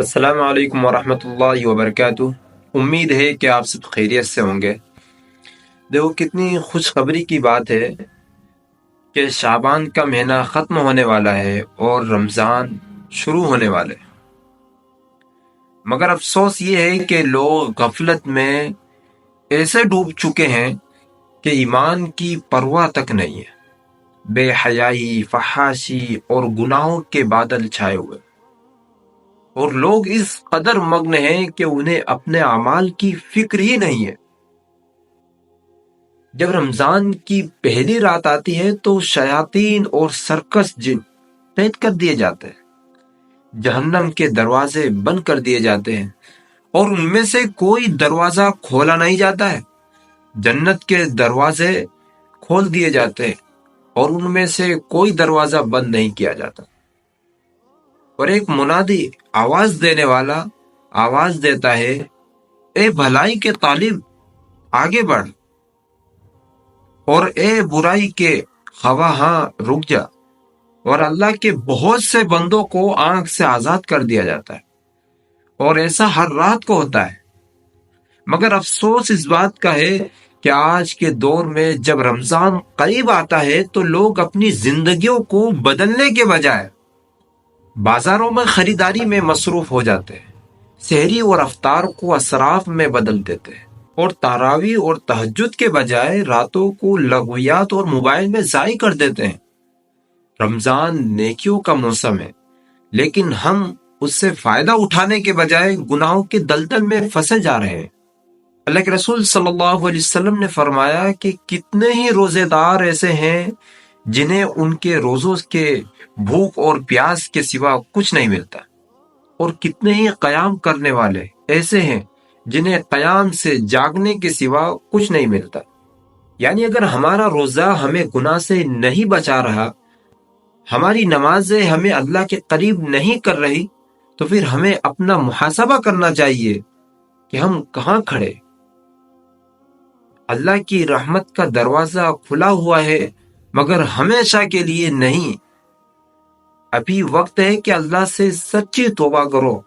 السلام علیکم ورحمۃ اللہ وبرکاتہ۔ امید ہے کہ آپ سب خیریت سے ہوں گے۔ دیکھو کتنی خوشخبری کی بات ہے کہ شعبان کا مہینہ ختم ہونے والا ہے اور رمضان شروع ہونے والے، مگر افسوس یہ ہے کہ لوگ غفلت میں ایسے ڈوب چکے ہیں کہ ایمان کی پرواہ تک نہیں ہے۔ بے حیائی، فحاشی اور گناہوں کے بادل چھائے ہوئے، اور لوگ اس قدر مگن ہیں کہ انہیں اپنے اعمال کی فکر ہی نہیں ہے۔ جب رمضان کی پہلی رات آتی ہے تو شیاطین اور سرکس جن قید کر دیے جاتے ہیں، جہنم کے دروازے بند کر دیے جاتے ہیں اور ان میں سے کوئی دروازہ کھولا نہیں جاتا ہے۔ جنت کے دروازے کھول دیے جاتے ہیں اور ان میں سے کوئی دروازہ بند نہیں کیا جاتا، اور ایک منادی آواز دینے والا آواز دیتا ہے، اے بھلائی کے طالب آگے بڑھ، اور اے برائی کے خواہاں رک جا۔ اور اللہ کے بہت سے بندوں کو آنکھ سے آزاد کر دیا جاتا ہے، اور ایسا ہر رات کو ہوتا ہے۔ مگر افسوس اس بات کا ہے کہ آج کے دور میں جب رمضان قریب آتا ہے تو لوگ اپنی زندگیوں کو بدلنے کے بجائے بازاروں میں خریداری میں مصروف ہو جاتے ہیں، سحری اور افطار کو اسراف میں بدل دیتے ہیں، اور تراویح اور تہجد کے بجائے راتوں کو لغویات اور موبائل میں ضائع کر دیتے ہیں۔ رمضان نیکیوں کا موسم ہے، لیکن ہم اس سے فائدہ اٹھانے کے بجائے گناہوں کے دلدل میں پھنسے جا رہے ہیں۔ اللہ کے رسول صلی اللہ علیہ وسلم نے فرمایا کہ کتنے ہی روزے دار ایسے ہیں جنہیں ان کے روزوں کے بھوک اور پیاس کے سوا کچھ نہیں ملتا، اور کتنے ہی قیام کرنے والے ایسے ہیں جنہیں قیام سے جاگنے کے سوا کچھ نہیں ملتا۔ یعنی اگر ہمارا روزہ ہمیں گناہ سے نہیں بچا رہا، ہماری نمازیں ہمیں اللہ کے قریب نہیں کر رہی، تو پھر ہمیں اپنا محاسبہ کرنا چاہیے کہ ہم کہاں کھڑے۔ اللہ کی رحمت کا دروازہ کھلا ہوا ہے، مگر ہمیشہ کے لیے نہیں۔ ابھی وقت ہے کہ اللہ سے سچی توبہ کرو،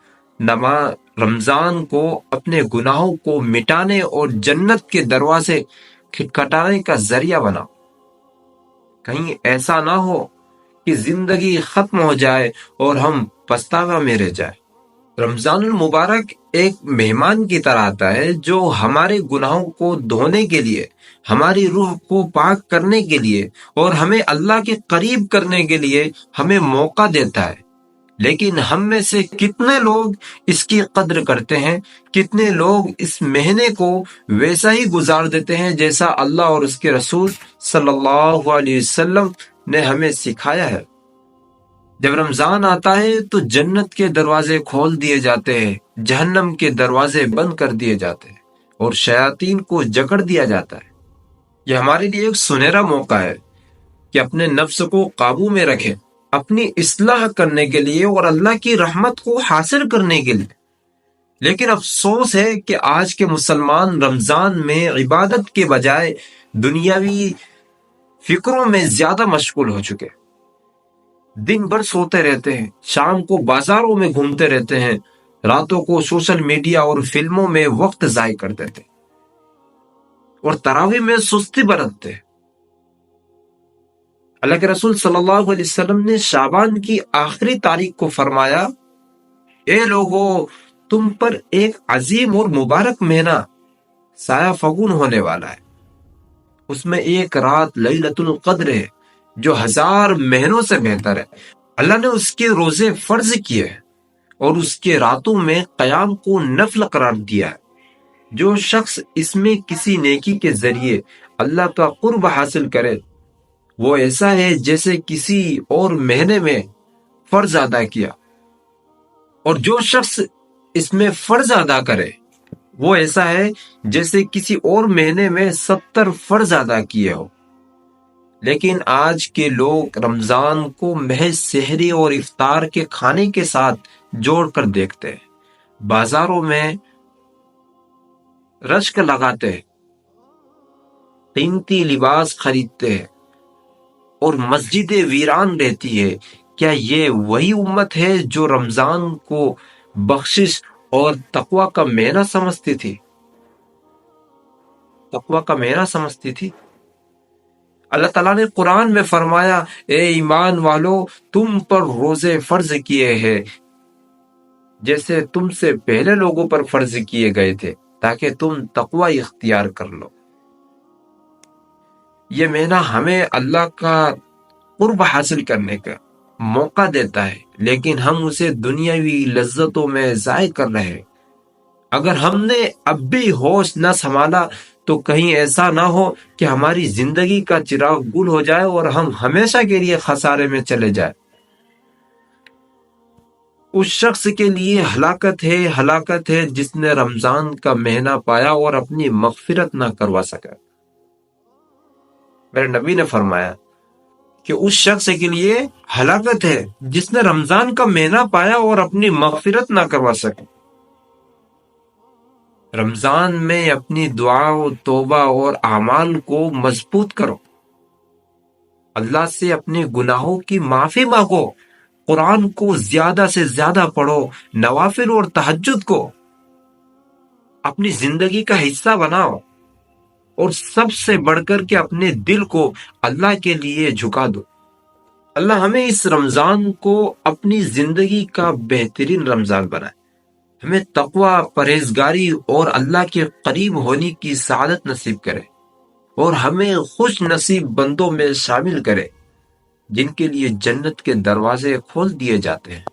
رمضان کو اپنے گناہوں کو مٹانے اور جنت کے دروازے کھٹکھٹانے کا ذریعہ بناؤ۔ کہیں ایسا نہ ہو کہ زندگی ختم ہو جائے اور ہم پچھتاوا میں رہ جائے۔ رمضان المبارک ایک مہمان کی طرح آتا ہے جو ہمارے گناہوں کو دھونے کے لیے، ہماری روح کو پاک کرنے کے لیے اور ہمیں اللہ کے قریب کرنے کے لیے ہمیں موقع دیتا ہے۔ لیکن ہم میں سے کتنے لوگ اس کی قدر کرتے ہیں؟ کتنے لوگ اس مہینے کو ویسا ہی گزار دیتے ہیں جیسا اللہ اور اس کے رسول صلی اللہ علیہ وسلم نے ہمیں سکھایا ہے؟ جب رمضان آتا ہے تو جنت کے دروازے کھول دیے جاتے ہیں، جہنم کے دروازے بند کر دیے جاتے ہیں، اور شیاطین کو جکڑ دیا جاتا ہے۔ یہ ہمارے لیے ایک سنہرا موقع ہے کہ اپنے نفس کو قابو میں رکھیں، اپنی اصلاح کرنے کے لیے اور اللہ کی رحمت کو حاصل کرنے کے لیے۔ لیکن افسوس ہے کہ آج کے مسلمان رمضان میں عبادت کے بجائے دنیاوی فکروں میں زیادہ مشغول ہو چکے، دن بھر سوتے رہتے ہیں، شام کو بازاروں میں گھومتے رہتے ہیں، راتوں کو سوشل میڈیا اور فلموں میں وقت ضائع کر دیتے ہیں، اور تراویح میں سستی برتتے ہیں۔ اللہ کے رسول صلی اللہ علیہ وسلم نے شعبان کی آخری تاریخ کو فرمایا، اے لوگو، تم پر ایک عظیم اور مبارک مہینہ سایہ فگون ہونے والا ہے، اس میں ایک رات لیلۃ القدر ہے جو 1000 مہینوں سے بہتر ہے۔ اللہ نے اس کے روزے فرض کیے ہیں اور اس کے راتوں میں قیام کو نفل قرار دیا ہے۔ جو شخص اس میں کسی نیکی کے ذریعے اللہ کا قرب حاصل کرے، وہ ایسا ہے جیسے کسی اور مہینے میں فرض ادا کیا، اور جو شخص اس میں فرض ادا کرے وہ ایسا ہے جیسے کسی اور مہینے میں 70 فرض ادا کیے ہو۔ لیکن آج کے لوگ رمضان کو محض سحری اور افطار کے کھانے کے ساتھ جوڑ کر دیکھتے ہیں، بازاروں میں رشک لگاتے ہیں، قیمتی لباس خریدتے ہیں، اور مسجدیں ویران رہتی ہے۔ کیا یہ وہی امت ہے جو رمضان کو بخشش اور تقوی کا معنی سمجھتی تھی، تقوی کا معنی سمجھتی تھی۔ اللہ تعالیٰ نے قرآن میں فرمایا، اے ایمان والو، تم پر روزے فرض کیے ہیں جیسے تم سے پہلے لوگوں پر فرض کیے گئے تھے، تاکہ تم تقوی اختیار کر لو۔ یہ معنی ہمیں اللہ کا قرب حاصل کرنے کا موقع دیتا ہے، لیکن ہم اسے دنیاوی لذتوں میں ضائع کر رہے ہیں۔ اگر ہم نے اب بھی ہوش نہ سنبھالا تو کہیں ایسا نہ ہو کہ ہماری زندگی کا چراغ گل ہو جائے اور ہم ہمیشہ کے لیے خسارے میں چلے جائیں۔ اس شخص کے لیے ہلاکت ہے جس نے رمضان کا مہینہ پایا اور اپنی مغفرت نہ کروا سکا۔ میرے نبی نے فرمایا کہ اس شخص کے لیے ہلاکت ہے جس نے رمضان کا مہینہ پایا اور اپنی مغفرت نہ کروا سکا۔ رمضان میں اپنی دعا و توبہ اور اعمال کو مضبوط کرو، اللہ سے اپنے گناہوں کی معافی مانگو، قرآن کو زیادہ سے زیادہ پڑھو، نوافل اور تہجد کو اپنی زندگی کا حصہ بناؤ، اور سب سے بڑھ کر کے اپنے دل کو اللہ کے لیے جھکا دو۔ اللہ ہمیں اس رمضان کو اپنی زندگی کا بہترین رمضان بنائے، ہمیں تقوی، پرہیزگاری اور اللہ کے قریب ہونے کی سعادت نصیب کرے، اور ہمیں خوش نصیب بندوں میں شامل کرے جن کے لیے جنت کے دروازے کھول دیے جاتے ہیں۔